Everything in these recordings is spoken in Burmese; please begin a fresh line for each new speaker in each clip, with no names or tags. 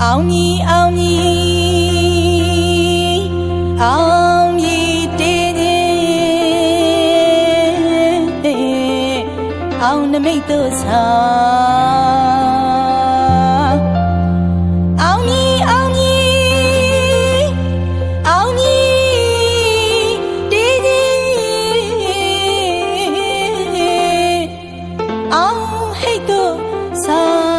အောင်မြည်အောင်မြည်အောင်မြည်တည်ခြင်းအောင်နမိတ်တို့ဆောင်အောင်မြည်အောင်မြည်အောင်မြည်တည်ခြင်းအောင်ဟိတ်တို့ဆောင်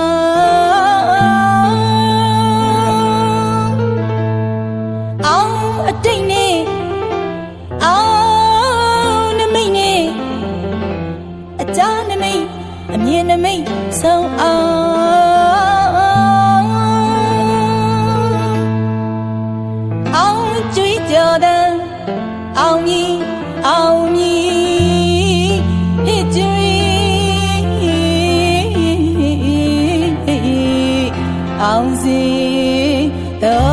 အတိတ်နဲ့အောင်နမိတ်နဲ့အကြာနမိတ်အမြင်နမိတ်ဆုံးအောင်ကြွေးကြော်တဲ့အောင်မြည်အောင်မြည်ဟစ်ကြွေးအောင်စီတော့